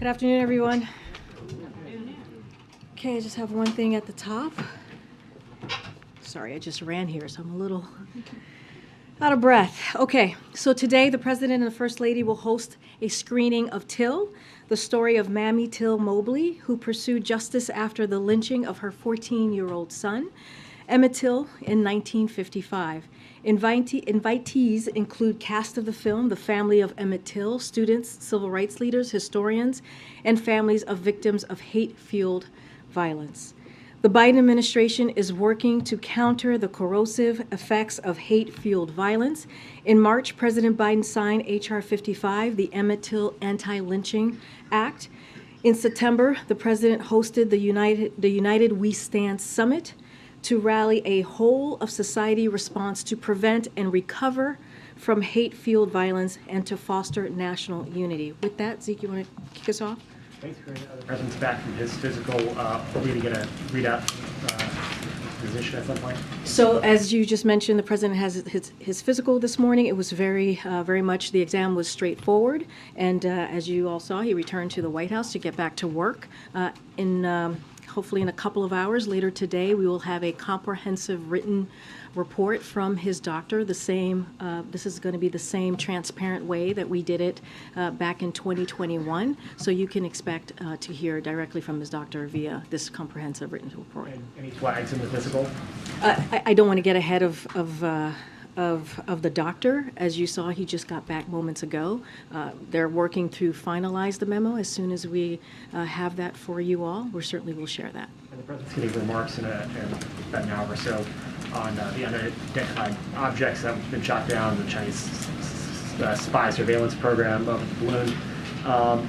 Good afternoon, everyone. Okay, I just have one thing at the top. Sorry, I just ran here, so I'm a little out of breath. Okay, so today the President and the First Lady will host a screening of Till, the story of Mammy Till Mobley, who pursued justice after the lynching of her 14-year-old son, Emmett Till, in 1955. Invitees include cast of the film, the family of Emmett Till, students, civil rights leaders, historians, and families of victims of hate-fueled violence. The Biden administration is working to counter the corrosive effects of hate-fueled violence. In March, President Biden signed H.R. 55, the Emmett Till Anti-Lynching Act. In September, the president hosted the United We Stand Summit to rally a whole-of-society response to prevent and recover from hate-fueled violence and to foster national unity. With that, Zeke, you want to kick us off? Thanks, Karine. The president's back from his physical. Are we going to get a readout position at some point? So, as you just mentioned, the president has his physical this morning. It was very much, the exam was straightforward. And as you all saw, he returned to the White House to get back to work. Hopefully in a couple of hours later today, we will have a comprehensive written report from his doctor. The same, this is going to be the same transparent way that we did it back in 2021. So you can expect to hear directly from his doctor via this comprehensive written report. And any flags in the physical? I don't want to get ahead of the doctor. As you saw, he just got back moments ago. They're working to finalize the memo. As soon as we have that for you all, we certainly will share that. And the president's going to give remarks in about an hour or so on the unidentified objects that have been shot down, the Chinese spy surveillance program of the balloon.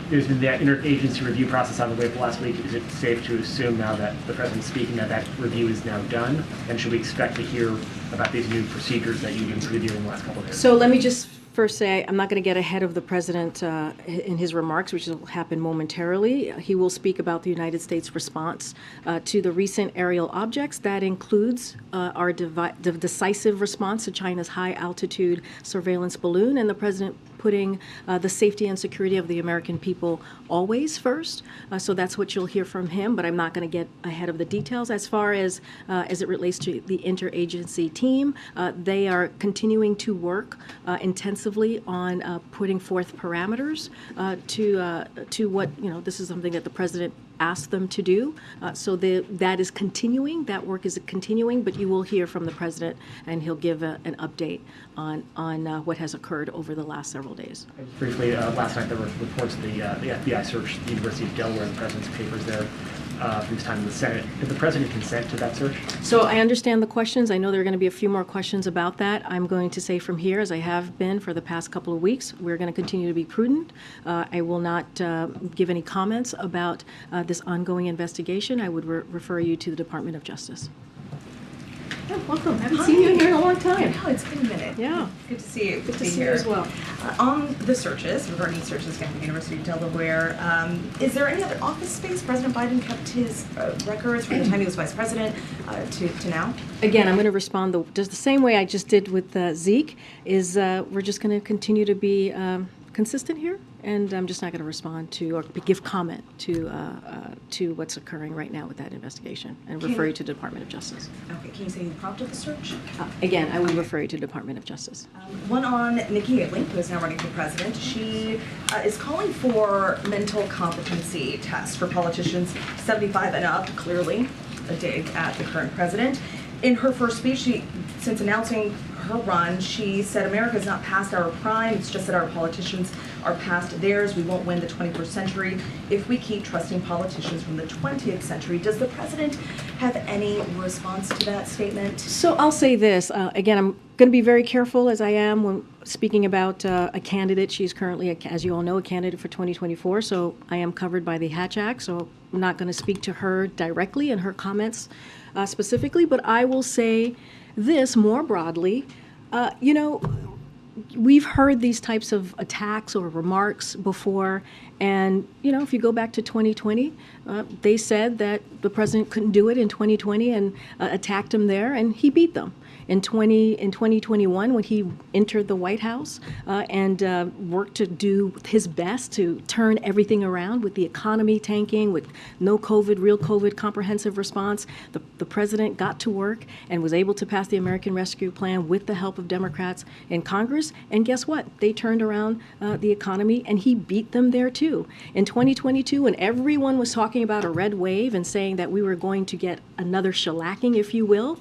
There's been that interagency review process on the way for last week. Is it safe to assume now that the president's speaking that review is now done? And should we expect to hear about these new procedures that you've been previewing the last couple of days? So let me just first say I'm not going to get ahead of the president in his remarks, which will happen momentarily. He will speak about the United States response to the recent aerial objects. That includes our decisive response to China's high-altitude surveillance balloon, and the president putting the safety and security of the American people always first. So that's what you'll hear from him, but I'm not going to get ahead of the details. As far as it relates to the interagency team, they are continuing to work intensively on putting forth parameters to what, this is something that the president asked them to do. So that is continuing. That work is continuing, but you will hear from the president, and he'll give an update on what has occurred over the last several days. And just briefly, last night there were reports of the FBI searched the University of Delaware, the president's papers there from his time in the Senate. Did the president consent to that search? So I understand the questions. I know there are going to be a few more questions about that. I'm going to say from here, as I have been for the past couple of weeks, we're going to continue to be prudent. I will not give any comments about this ongoing investigation. I would refer you to the Department of Justice. Oh, welcome. I haven't seen you here in a long time. No, it's been a minute. Yeah. Good to see you. Good to see you as well. On the searches, regarding searches again at the University of Delaware, is there any other office space President Biden kept his records from the time he was vice president to now? Again, I'm going to respond just the same way I just did with Zeke, is we're just going to continue to be consistent here, and I'm just not going to respond to or give comment to what's occurring right now with that investigation, and refer you to the Department of Justice. Okay, can you say who prompted the search? Again, I will refer you to the Department of Justice. One on Nikki Haley, who is now running for president. She is calling for mental competency tests for politicians 75 and up, clearly a dig at the current president. In her first speech, since announcing her run, she said America is not past our prime, it's just that our politicians are past theirs. We won't win the 21st century if we keep trusting politicians from the 20th century. Does the president have any response to that statement? So I'll say this, again, I'm going to be very careful as I am when speaking about a candidate. She's currently, as you all know, a candidate for 2024, so I am covered by the Hatch Act, so I'm not going to speak to her directly and her comments specifically, but I will say this more broadly. we've heard these types of attacks or remarks before, and if you go back to 2020, they said that the president couldn't do it in 2020 and attacked him there, and he beat them. In 2021, when he entered the White House and worked to do his best to turn everything around with the economy tanking, with no COVID, real COVID comprehensive response, the president got to work and was able to pass the American Rescue Plan with the help of Democrats in Congress. And guess what? They turned around the economy, and he beat them there too. In 2022, when everyone was talking about a red wave and saying that we were going to get another shellacking, if you will,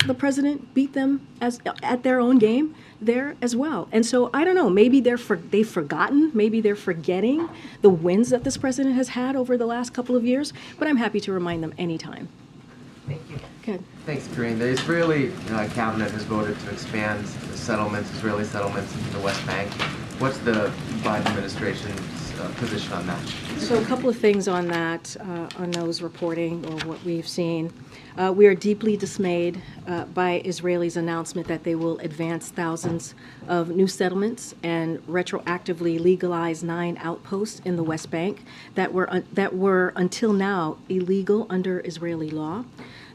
the president beat them at their own game there as well. And so I don't know, maybe they've forgotten, maybe they're forgetting the wins that this president has had over the last couple of years, but I'm happy to remind them anytime. Thank you. Good. Thanks, Karine. The Israeli cabinet has voted to expand the Israeli settlements into the West Bank. What's the Biden administration's position on that? So a couple of things on that, on those reporting or what we've seen. We are deeply dismayed by Israelis' announcement that they will advance thousands of new settlements and retroactively legalize 9 outposts in the West Bank that were until now illegal under Israeli law.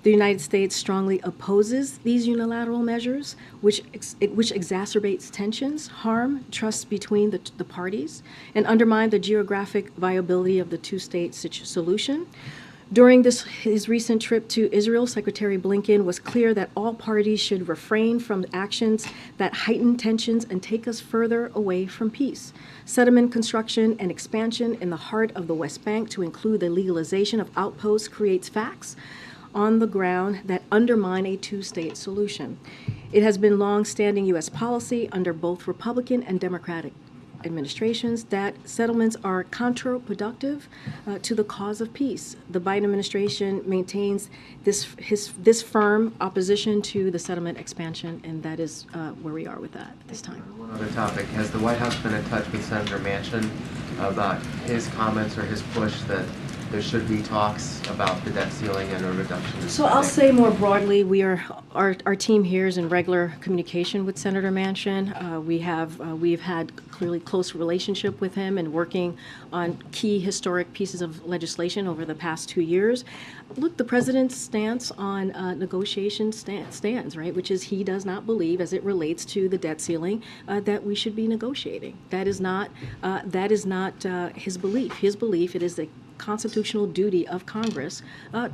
The United States strongly opposes these unilateral measures, which exacerbates tensions, harm trust between the parties, and undermine the geographic viability of the two-state solution. During his recent trip to Israel, Secretary Blinken was clear that all parties should refrain from actions that heighten tensions and take us further away from peace. Settlement construction and expansion in the heart of the West Bank to include the legalization of outposts creates facts on the ground that undermine a two-state solution. It has been long-standing U.S. policy under both Republican and Democratic administrations that settlements are counterproductive to the cause of peace. The Biden administration maintains this firm opposition to the settlement expansion, and that is where we are with that at this time. One other topic. Has the White House been in touch with Senator Manchin about his comments or his push that there should be talks about the debt ceiling and a reduction in So I'll spending? say more broadly, our team here is in regular communication with Senator Manchin. We've had clearly close relationship with him and working on key historic pieces of legislation over the past 2 years. Look, the president's stance on negotiation stands, right, which is he does not believe, as it relates to the debt ceiling, that we should be negotiating. That is not his belief. His belief, it is the constitutional duty of Congress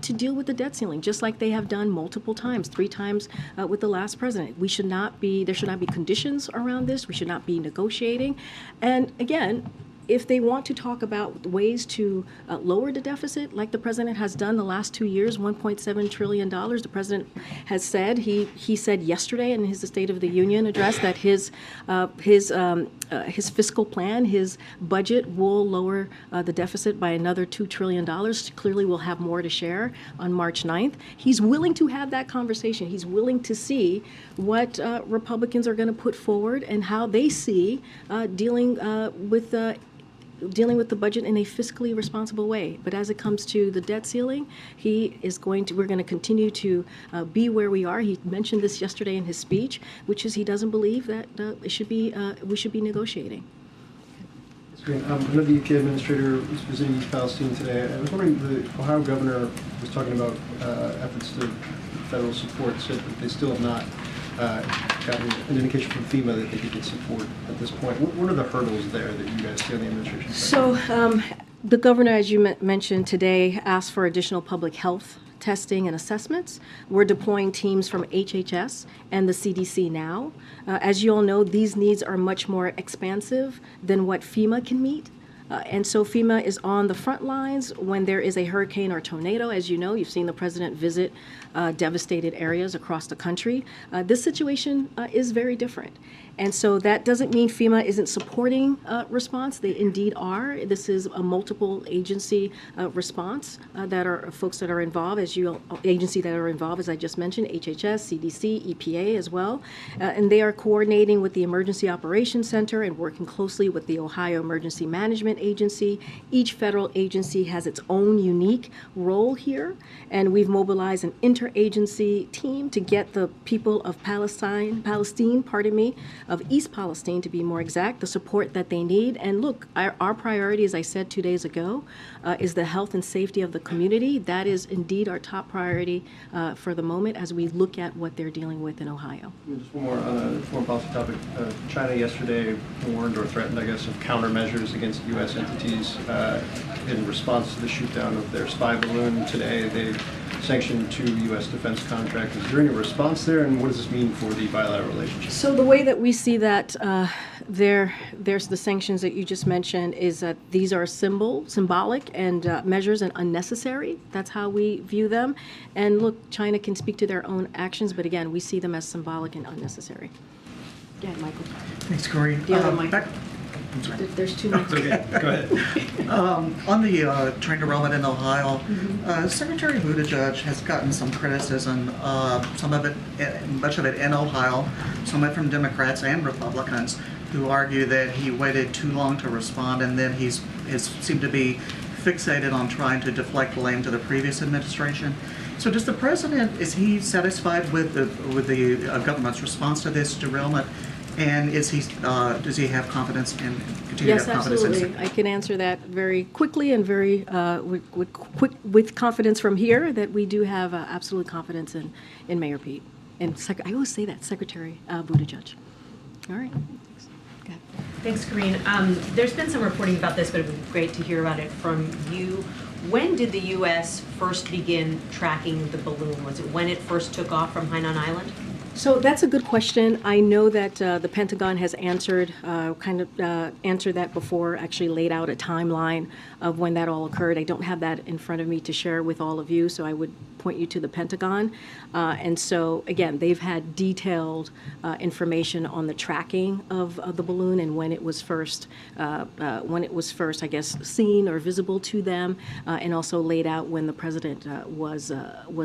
to deal with the debt ceiling, just like they have done multiple times, 3 times with the last president. There should not be conditions around this. We should not be negotiating. And again, if they want to talk about ways to lower the deficit, like the president has done the last 2 years, $1.7 trillion, the president has said, he said yesterday in his State of the Union address that his fiscal plan, his budget will lower the deficit by another $2 trillion. Clearly we'll have more to share on March 9th. He's willing to have that conversation. He's willing to see what Republicans are going to put forward and how they see dealing with the budget in a fiscally responsible way. But as it comes to the debt ceiling, we're going to continue to be where we are. He mentioned this yesterday in his speech, which is he doesn't believe that we should be negotiating. Another UK administrator was visiting East Palestine today. I was wondering, the Ohio governor was talking about efforts to federal support, said that they still have not gotten an indication from FEMA that they could get support at this point. What are the hurdles there that you guys see on the administration side? So the governor, as you mentioned today, asked for additional public health testing and assessments. We're deploying teams from HHS and the CDC now. As you all know, these needs are much more expansive than what FEMA can meet. And so FEMA is on the front lines when there is a hurricane or tornado. As you know, you've seen the president visit devastated areas across the country. This situation is very different. And so that doesn't mean FEMA isn't supporting response. They indeed are. This is a multiple agency response that are folks that are involved, as I just mentioned, HHS, CDC, EPA as well. And they are coordinating with the Emergency Operations Center and working closely with the Ohio Emergency Management Agency. Each federal agency has its own unique role here. And we've mobilized an interagency team to get the people of Palestine, of East Palestine, to be more exact, the support that they need. And look, our priority, as I said 2 days ago, is the health and safety of the community. That is indeed our top priority for the moment as we look at what they're dealing with in Ohio. And just one more on a foreign policy topic. China yesterday warned or threatened, I guess, of countermeasures against U.S. entities in response to the shoot-down of their spy balloon. Today, they've sanctioned 2 U.S. defense contractors. Is there any response there, and what does this mean for the bilateral relationship? So the way that we see that there's the sanctions that you just mentioned is that these are symbolic and measures and unnecessary. That's how we view them. And look, China can speak to their own actions, but again, we see them as symbolic and unnecessary. Go ahead, Michael. Thanks, Karine. The other mic. I'm sorry. There's 2 mics. Okay, go ahead. On the train derailment in Ohio, Secretary Buttigieg has gotten some criticism, some of it, much of it in Ohio, some of it from Democrats and Republicans, who argue that he waited too long to respond, and then he's seemed to be fixated on trying to deflect blame to the previous administration. So does the president, is he satisfied with the government's response to this derailment? And does he have confidence and continue Yes, to have confidence in absolutely. I can answer that very quickly and very with confidence from here that we do have absolute confidence in Mayor Pete. And I always say that, Secretary Buttigieg. All right. Thanks. Go ahead. Thanks, Karine. There's been some reporting about this, but it would be great to hear about it from you. When did the U.S. first begin tracking the balloon? Was it when it first took off from Hainan Island? So that's a good question. I know that the Pentagon has answered that before, actually laid out a timeline of when that all occurred. I don't have that in front of me to share with all of you, so I would point you to the Pentagon. And so, again, they've had detailed information on the tracking of the balloon and when it was first, I guess, seen or visible to them, and also laid out when the president was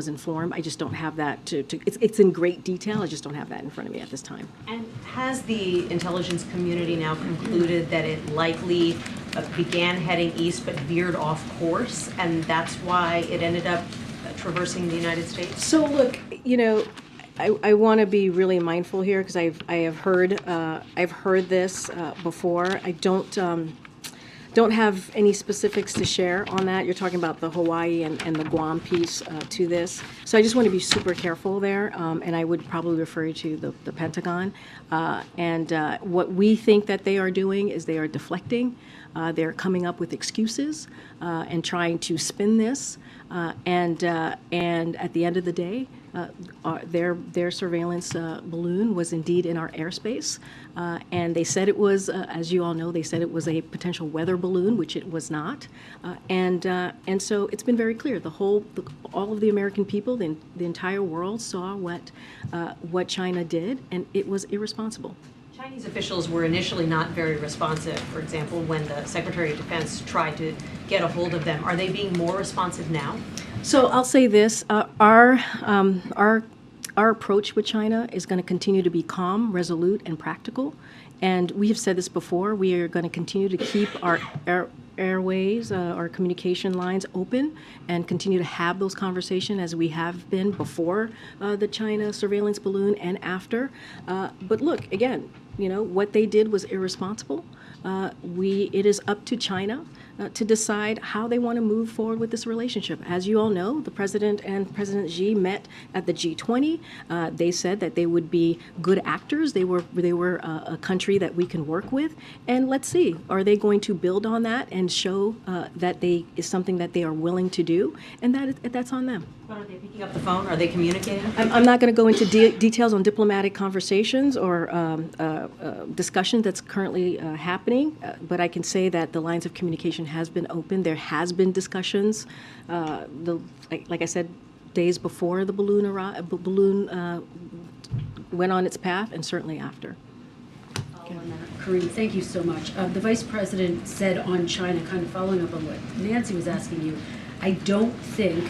informed. I just don't have that it's in great detail. I just don't have that in front of me at this time. And has the intelligence community now concluded that it likely began heading east but veered off course, and that's why it ended up traversing the United States? So look, I want to be really mindful here because I have heard this before. I don't have any specifics to share on that. You're talking about the Hawaii and the Guam piece to this. So I just want to be super careful there, and I would probably refer you to the Pentagon. And what we think that they are doing is they are deflecting. They're coming up with excuses and trying to spin this. And at the end of the day, their surveillance balloon was indeed in our airspace, and they said it was, as you all know, they said it was a potential weather balloon, which it was not, and so it's been very clear. All of the American people, the entire world saw what China did, and it was irresponsible. Chinese officials were initially not very responsive, for example, when the Secretary of Defense tried to get a hold of them. Are they being more responsive now? So I'll say this, our approach with China is going to continue to be calm, resolute, and practical. And we have said this before, we are going to continue to keep our airways, our communication lines open and continue to have those conversations as we have been before the China surveillance balloon and after. But look, again, what they did was irresponsible. It is up to China to decide how they want to move forward with this relationship. As you all know, the president and President Xi met at the G20. They said that they would be good actors. They were a country that we can work with. And let's see, are they going to build on that and show that is something that they are willing to do? And that's on them. But are they picking up the phone? Are they communicating? I'm not going to go into details on diplomatic conversations or discussion that's currently happening, but I can say that the lines of communication has been open. There has been discussions, like I said, days before the balloon went on its path, and certainly after. Karine, thank you so much. The Vice President said on China, kind of following up on what Nancy was asking you, I don't think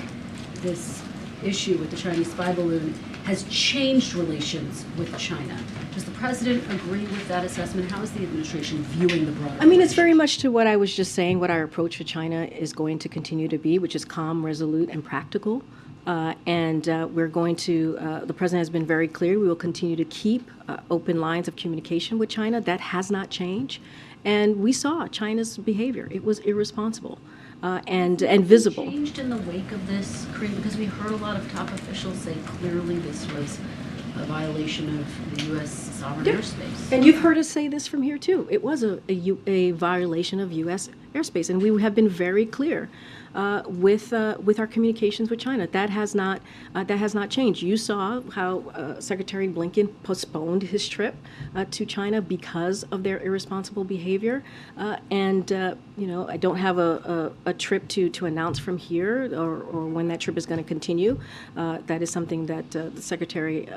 this issue with the Chinese spy balloon has changed relations with China. Does the President agree with that assessment? How is the administration viewing the broader It's very much to what I was just saying, what our approach to China is going to continue to be, which is calm, resolute, and practical. We're going to, the president has been very clear, we will continue to keep open lines of communication with China. That has not changed. And we saw China's behavior. It was irresponsible and visible. Changed in the wake of this, Karine, because we heard a lot of top officials say clearly this was a violation of the U.S. sovereign airspace. And you've heard us say this from here, too. It was a violation of U.S. airspace, and we have been very clear with our communications with China. That has not changed. You saw how Secretary Blinken postponed his trip to China because of their irresponsible behavior. I don't have a trip to announce from here or when that trip is going to continue. That is something that the secretary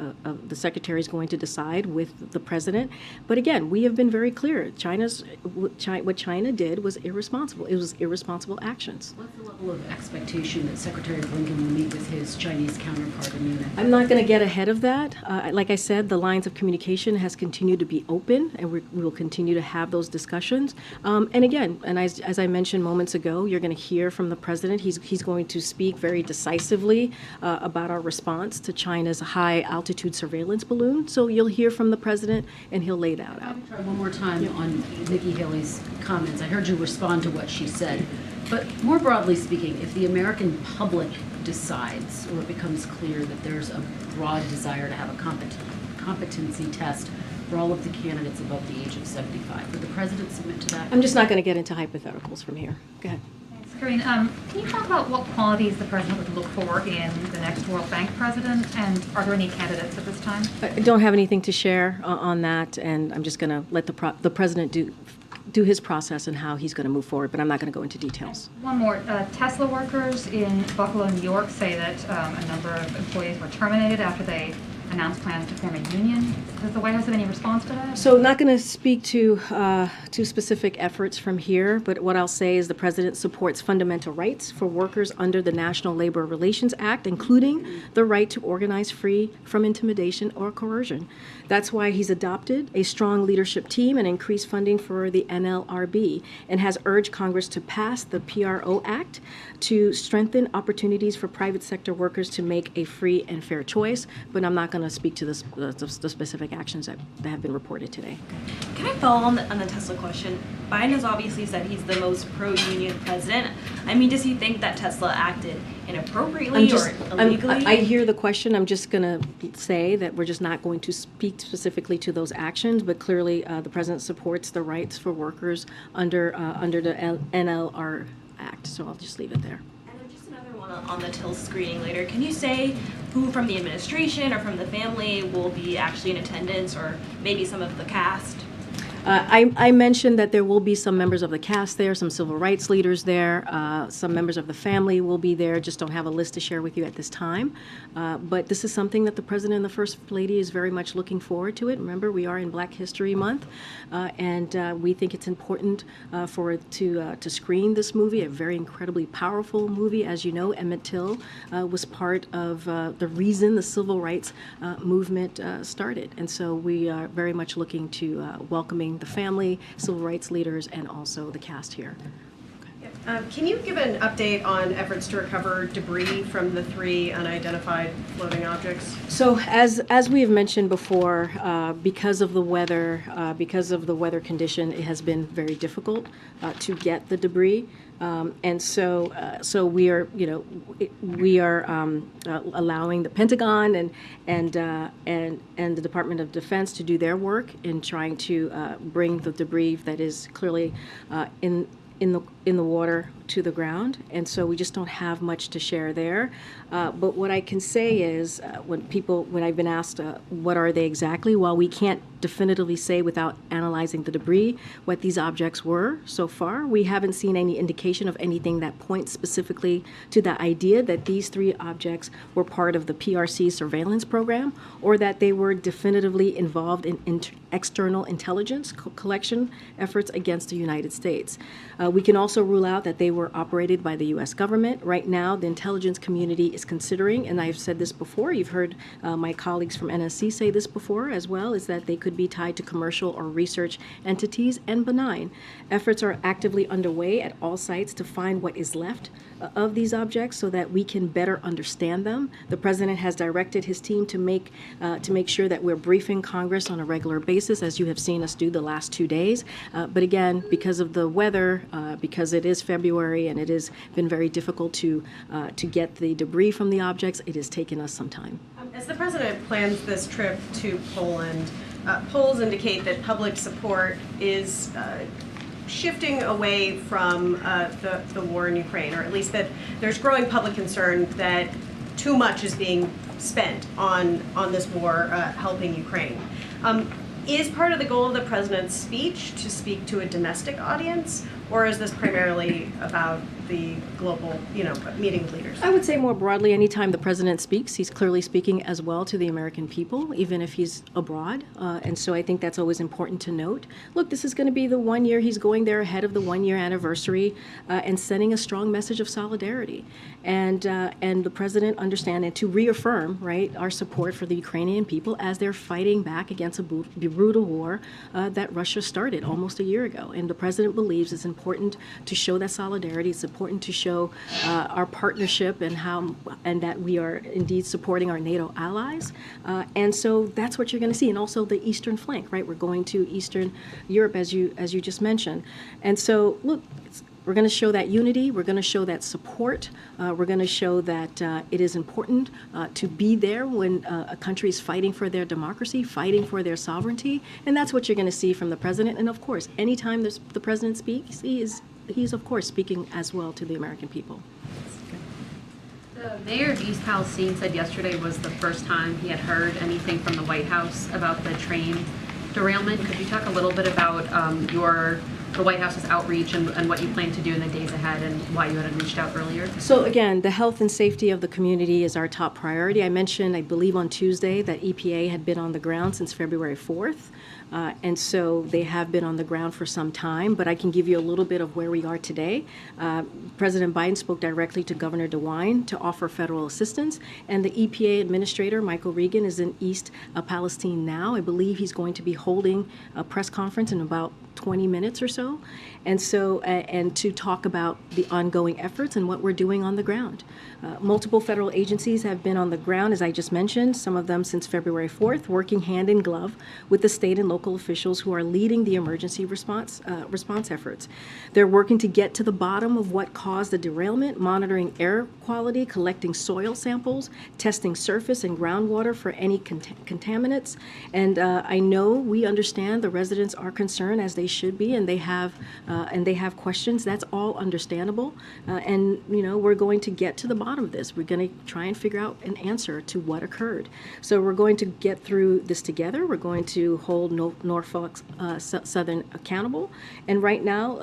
is going to decide with the president. But again, we have been very clear. What China did was irresponsible. It was irresponsible actions. What's the level of expectation that Secretary Blinken will meet with his Chinese counterpart in Munich? I'm not going to get ahead of that. Like I said, the lines of communication has continued to be open, and we will continue to have those discussions. And again, and as I mentioned moments ago, you're going to hear from the president. He's going to speak very decisively about our response to China's high-altitude surveillance balloon. So you'll hear from the president, and he'll lay that out. Let me try one more time on Nikki Haley's comments. I heard you respond to what she said. But more broadly speaking, if the American public decides or it becomes clear that there's a broad desire to have a competency test for all of the candidates above the age of 75, would the president submit to that? I'm just not going to get into hypotheticals from here. Go ahead. Thanks, Karine. Can you talk about what qualities the president would look for in the next World Bank president, and are there any candidates at this time? I don't have anything to share on that, and I'm just going to let the president do his process and how he's going to move forward, but I'm not going to go into details. One more. Tesla workers in Buffalo, New York say that a number of employees were terminated after they announced plans to form a union. Does the White House have any response to that? So not going to speak to specific efforts from here, but what I'll say is the president supports fundamental rights for workers under the National Labor Relations Act, including the right to organize free from intimidation or coercion. That's why he's adopted a strong leadership team and increased funding for the NLRB, and has urged Congress to pass the PRO Act to strengthen opportunities for private sector workers to make a free and fair choice. But I'm not going to speak to the specific actions that have been reported today. Can I follow on the Tesla question? Biden has obviously said he's the most pro-union president. I mean, does he think that Tesla acted inappropriately or illegally? I hear the question. I'm just going to say that we're just not going to speak specifically to those actions, but clearly the president supports the rights for workers under the NLR Act. So I'll just leave it there. And then just another one on the TIL screening later. Can you say who from the administration or from the family will be actually in attendance, or maybe some of the cast? I mentioned that there will be some members of the cast there, some civil rights leaders there, some members of the family will be there. Just don't have a list to share with you at this time. But this is something that the president and the first lady is very much looking forward to it. Remember, we are in Black History Month, and we think it's important to screen this movie, a very incredibly powerful movie. As you know, Emmett Till was part of the reason the civil rights movement started. And so we are very much looking to welcoming the family, civil rights leaders, and also the cast here. Can you give an update on efforts to recover debris from the 3 unidentified floating objects? So as we have mentioned before, because of the weather condition, it has been very difficult to get the debris. And so we are, allowing the Pentagon and the Department of Defense to do their work in trying to bring the debris that is clearly in the water to the ground, and so we just don't have much to share there. But what I can say is, when I've been asked what are they exactly, while we can't definitively say without analyzing the debris what these objects were so far, we haven't seen any indication of anything that points specifically to the idea that these 3 objects were part of the PRC surveillance program, or that they were definitively involved in external intelligence collection efforts against the United States. We can also rule out that they were operated by the U.S. government. Right now, the intelligence community is considering, and I've said this before, you've heard my colleagues from NSC say this before as well, is that they could be tied to commercial or research entities and benign. Efforts are actively underway at all sites to find what is left of these objects so that we can better understand them. The president has directed his team to make sure that we're briefing Congress on a regular basis, as you have seen us do the last 2 days. But again, because of the weather, because it is February and it has been very difficult to get the debris from the objects, it has taken us some time. As the president plans this trip to Poland, polls indicate that public support is shifting away from the war in Ukraine, or at least that there's growing public concern that too much is being spent on this war helping Ukraine. Is part of the goal of the president's speech to speak to a domestic audience, or is this primarily about the global, meeting with leaders? I would say more broadly, anytime the president speaks, he's clearly speaking as well to the American people, even if he's abroad. And so I think that's always important to note. Look, this is going to be the 1 year he's going there ahead of the 1 year anniversary and sending a strong message of solidarity. And the president understand and to reaffirm, right, our support for the Ukrainian people as they're fighting back against a brutal war that Russia started almost a year ago. And the president believes it's important to show that solidarity. It's important to show our partnership and that we are indeed supporting our NATO allies. And so that's what you're going to see. And also the eastern flank, right? We're going to Eastern Europe, as you just mentioned. And so, look, we're going to show that unity. We're going to show that support. We're going to show that it is important to be there when a country is fighting for their democracy, fighting for their sovereignty. And that's what you're going to see from the president. And of course, anytime the president speaks, he's of course speaking as well to the American people. The mayor of East Palestine said yesterday was the first time he had heard anything from the White House about the train derailment. Could you talk a little bit about the White House's outreach and what you plan to do in the days ahead and why you hadn't reached out earlier? So again, the health and safety of the community is our top priority. I mentioned, I believe on Tuesday, that EPA had been on the ground since February 4th. And so they have been on the ground for some time, but I can give you a little bit of where we are today. President Biden spoke directly to Governor DeWine to offer federal assistance, and the EPA administrator, Michael Regan, is in East Palestine now. I believe he's going to be holding a press conference in about 20 minutes or so, and to talk about the ongoing efforts and what we're doing on the ground. Multiple federal agencies have been on the ground, as I just mentioned, some of them since February 4th, working hand in glove with the state and local officials who are leading the emergency response efforts. They're working to get to the bottom of what caused the derailment, monitoring air quality, collecting soil samples, testing surface and groundwater for any contaminants. And I know we understand the residents are concerned, as they should be, and they have questions. That's all understandable. And we're going to get to the bottom of this. We're going to try and figure out an answer to what occurred. So we're going to get through this together. We're going to hold Norfolk Southern accountable. And right now,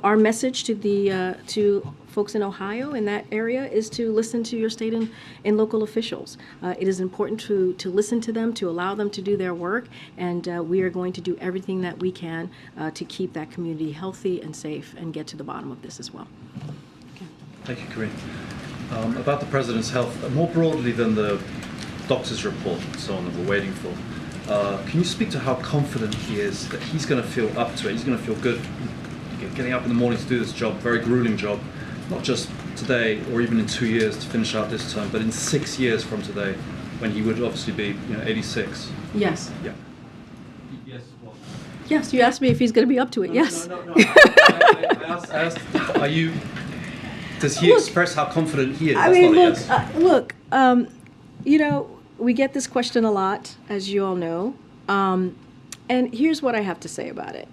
our message to folks in Ohio in that area is to listen to your state and local officials. It is important to listen to them, to allow them to do their work, and we are going to do everything that we can to keep that community healthy and safe and get to the bottom of this as well. Okay. Thank you, Karine. About the president's health, more broadly than the doctor's report and so on that we're waiting for, can you speak to how confident he is that he's going to feel up to it? He's going to feel good getting up in the morning to do this job, very grueling job, not just today or even in 2 years to finish out this term, but in 6 years from today, when he would obviously be 86. Yes. Yeah. Yes. Well. Yes, you asked me if he's going to be up to it. Yes. No. I asked, are you? Does he express how confident he is? I mean, look. We get this question a lot, as you all know. And here's what I have to say about it.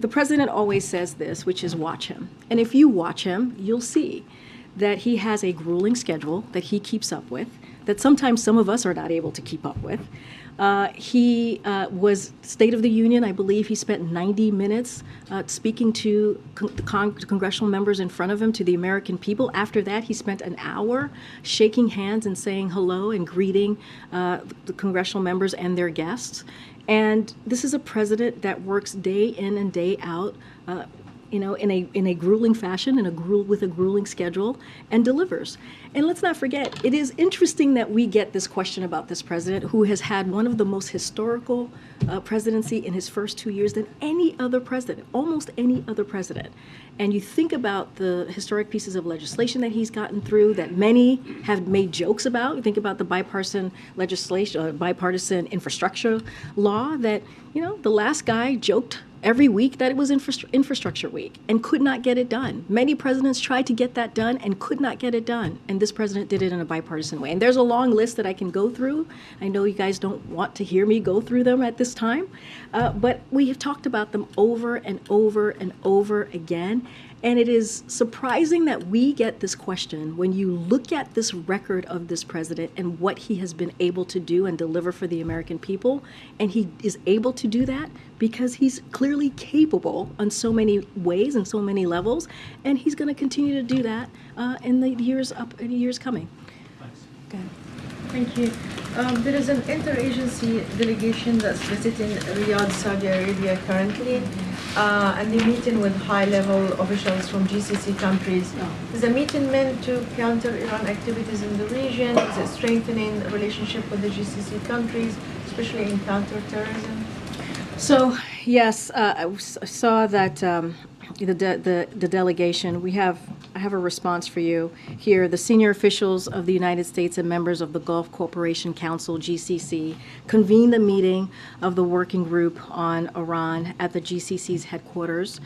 The president always says this, which is watch him. And if you watch him, you'll see that he has a grueling schedule that he keeps up with, that sometimes some of us are not able to keep up with. He was State of the Union. I believe he spent 90 minutes speaking to congressional members in front of him, to the American people. After that, he spent an hour shaking hands and saying hello and greeting the congressional members and their guests. And this is a president that works day in and day out, in a grueling fashion, with a grueling schedule, and delivers. And let's not forget, it is interesting that we get this question about this president, who has had one of the most historical presidency in his first 2 years than any other president, almost any other president. And you think about the historic pieces of legislation that he's gotten through that many have made jokes about. You think about the bipartisan legislation, bipartisan infrastructure law that, the last guy joked every week that it was infrastructure week and could not get it done. Many presidents tried to get that done and could not get it done. And this president did it in a bipartisan way. And there's a long list that I can go through. I know you guys don't want to hear me go through them at this time, but we have talked about them over and over and over again. And it is surprising that we get this question when you look at this record of this president and what he has been able to do and deliver for the American people. And he is able to do that because he's clearly capable in so many ways and so many levels. And he's going to continue to do that in the years coming. Go ahead. Thank you. There is an interagency delegation that's visiting Riyadh, Saudi Arabia currently, and they're meeting with high-level officials from GCC countries. Is the meeting meant to counter Iran activities in the region? Is it strengthening the relationship with the GCC countries, especially in counterterrorism? So, yes, I saw that the delegation, I have a response for you here. The senior officials of the United States and members of the Gulf Cooperation Council, GCC, convened a meeting of the working group on Iran at the GCC's headquarters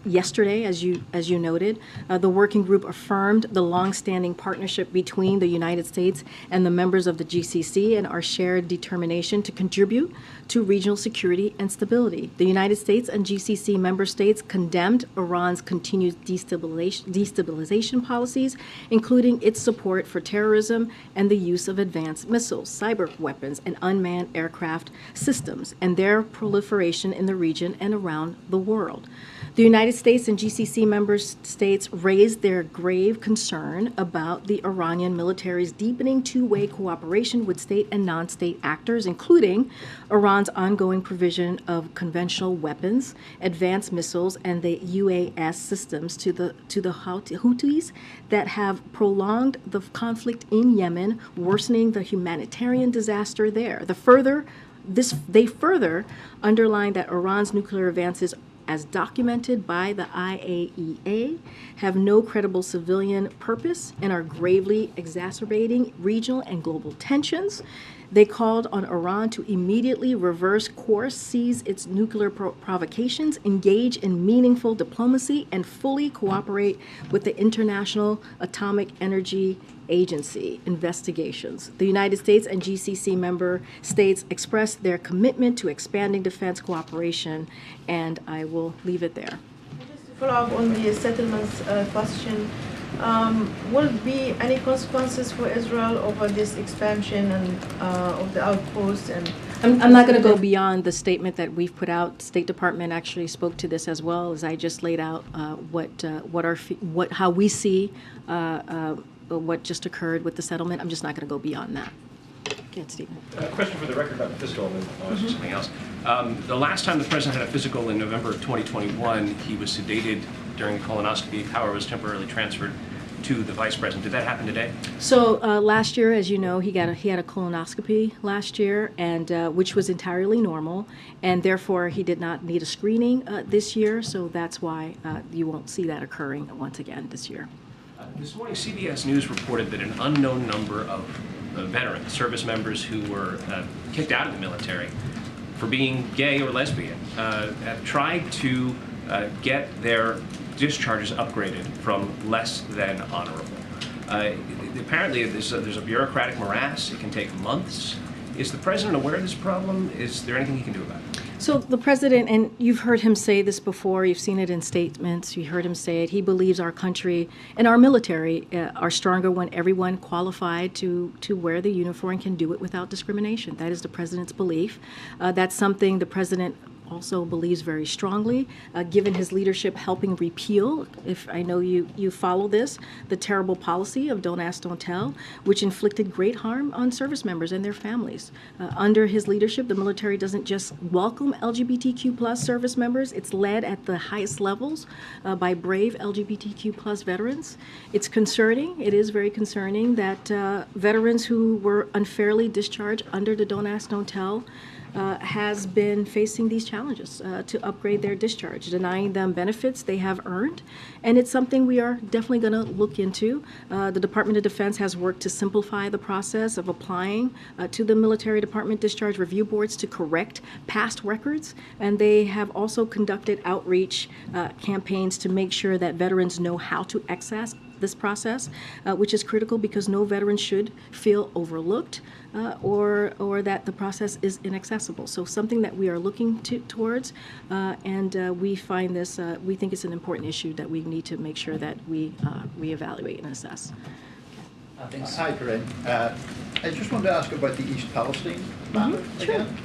yesterday, as you noted. The working group affirmed the longstanding partnership between the United States and the members of the GCC and our shared determination to contribute to regional security and stability. The United States and GCC member states condemned Iran's continued destabilization policies, including its support for terrorism and the use of advanced missiles, cyber weapons, and unmanned aircraft systems, and their proliferation in the region and around the world. The United States and GCC member states raised their grave concern about the Iranian military's deepening two-way cooperation with state and non-state actors, including Iran's ongoing provision of conventional weapons, advanced missiles, and the UAS systems to the Houthis that have prolonged the conflict in Yemen, worsening the humanitarian disaster there. They further underline that Iran's nuclear advances, as documented by the IAEA, have no credible civilian purpose and are gravely exacerbating regional and global tensions. They called on Iran to immediately reverse course, cease its nuclear provocations, engage in meaningful diplomacy, and fully cooperate with the International Atomic Energy Agency investigations. The United States and GCC member states expressed their commitment to expanding defense cooperation, and I will leave it there. Just to follow up on the settlements question, will there be any consequences for Israel over this expansion and of the outposts? And I'm not going to go beyond the statement that we've put out. State Department actually spoke to this as well, as I just laid out how we see what just occurred with the settlement. I'm just not going to go beyond that. Go ahead, Stephen. Question for the record about the physical, and then I'll ask something else. The last time the president had a physical in November of 2021, he was sedated during the colonoscopy. Power was temporarily transferred to the vice president. Did that happen today? So last year, as you know, he had a colonoscopy last year, and which was entirely normal, and therefore he did not need a screening this year. So that's why you won't see that occurring once again this year. This morning, CBS News reported that an unknown number of veterans, service members who were kicked out of the military for being gay or lesbian, have tried to get their discharges upgraded from less than honorable. Apparently, there's a bureaucratic morass. It can take months. Is the president aware of this problem? Is there anything he can do about it? So the president, and you've heard him say this before, you've seen it in statements, you heard him say it, he believes our country and our military are stronger when everyone qualified to wear the uniform can do it without discrimination. That is the president's belief. That's something the president also believes very strongly, given his leadership helping repeal, if I know you follow this, the terrible policy of Don't Ask, Don't Tell, which inflicted great harm on service members and their families. Under his leadership, the military doesn't just welcome LGBTQ+ service members, it's led at the highest levels by brave LGBTQ+ veterans. It's concerning, it is very concerning that veterans who were unfairly discharged under the Don't Ask, Don't Tell has been facing these challenges to upgrade their discharge, denying them benefits they have earned. And it's something we are definitely going to look into. The Department of Defense has worked to simplify the process of applying to the Military Department Discharge Review Boards to correct past records. And they have also conducted outreach campaigns to make sure that veterans know how to access this process, which is critical because no veteran should feel overlooked or that the process is inaccessible. So something that we are looking towards, and we find this, we think it's an important issue that we need to make sure that we reevaluate and assess. Hi, Karine. I just wanted to ask about the East Palestine matter again.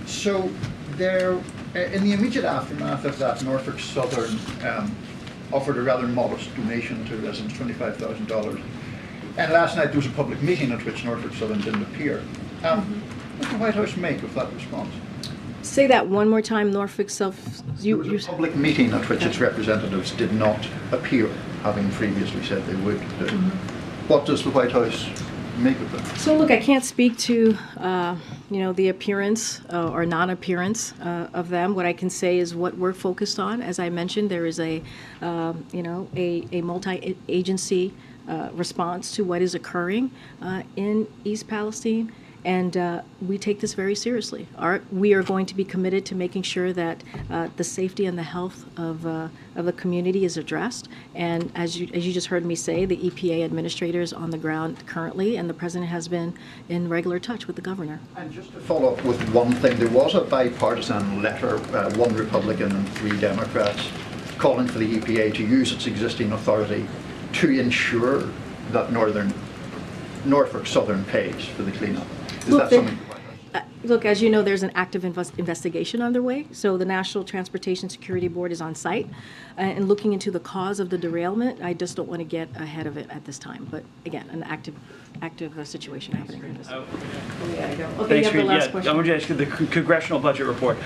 So there, in the immediate aftermath of that, Norfolk Southern offered a rather modest donation to residents, $25,000. And last night there was a public meeting at which Norfolk Southern didn't appear. What did the White House make of that response? Say that one more time, Norfolk Southern. There was a public meeting at which its representatives did not appear, having previously said they would do. What does the White House make of that? So look, I can't speak to the appearance or non-appearance of them. What I can say is what we're focused on. As I mentioned, there is a multi-agency response to what is occurring in East Palestine. And we take this very seriously. We are going to be committed to making sure that the safety and the health of the community is addressed. And as you just heard me say, the EPA administrator is on the ground currently, and the president has been in regular touch with the governor. And just to follow up with one thing, there was a bipartisan letter, one Republican and 3 Democrats, calling for the EPA to use its existing authority to ensure that Norfolk Southern pays for the cleanup. Is that something? Look, as you know, there's an active investigation underway. So the National Transportation Security Board is on site and looking into the cause of the derailment. I just don't want to get ahead of it at this time. But again, an active situation happening here. Thanks, Karine. I want to ask you the congressional budget report.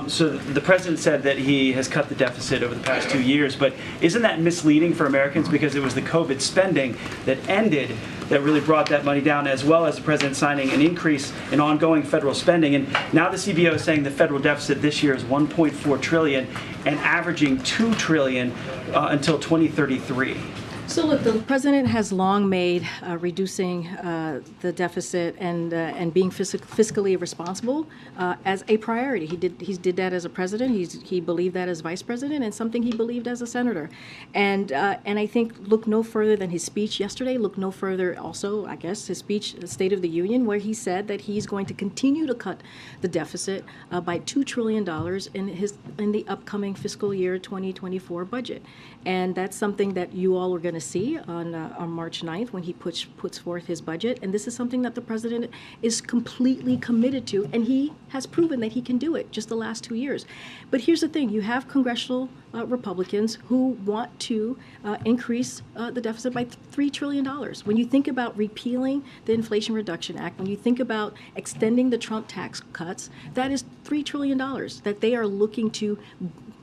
So the president said that he has cut the deficit over the past 2 years, but isn't that misleading for Americans because it was the COVID spending that ended that really brought that money down, as well as the president signing an increase in ongoing federal spending. And now the CBO is saying the federal deficit this year is $1.4 trillion and averaging $2 trillion until 2033. So look, the president has long made reducing the deficit and being fiscally responsible as a priority. He did that as a president. He believed that as vice president, and something he believed as a senator. And I think look no further than his speech yesterday. Look no further also, I guess, his speech, State of the Union, where he said that he's going to continue to cut the deficit by $2 trillion in the upcoming fiscal year 2024 budget. And that's something that you all are going to see on March 9th when he puts forth his budget. And this is something that the president is completely committed to, and he has proven that he can do it just the last 2 years. But here's the thing. You have congressional Republicans who want to increase the deficit by $3 trillion. When you think about repealing the Inflation Reduction Act, when you think about extending the Trump tax cuts, that is $3 trillion that they are looking to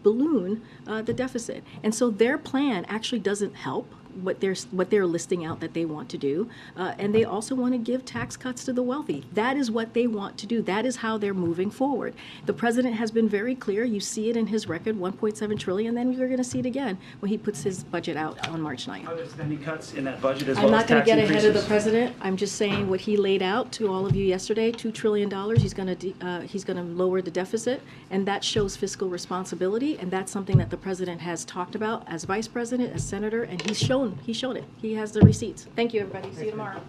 balloon the deficit. And so their plan actually doesn't help what they're listing out that they want to do, and they also want to give tax cuts to the wealthy. That is what they want to do. That is how they're moving forward. The president has been very clear. You see it in his record, $1.7 trillion, and then you're going to see it again when he puts his budget out on March 9th. Are there spending cuts in that budget as I'm well as not going tax to get increases? ahead of the president. I'm just saying what he laid out to all of you yesterday, $2 trillion. He's going to lower the deficit, and that shows fiscal responsibility, and that's something that the president has talked about as vice president, as senator, and he's shown it. He has the receipts. Thank you, everybody. See you tomorrow.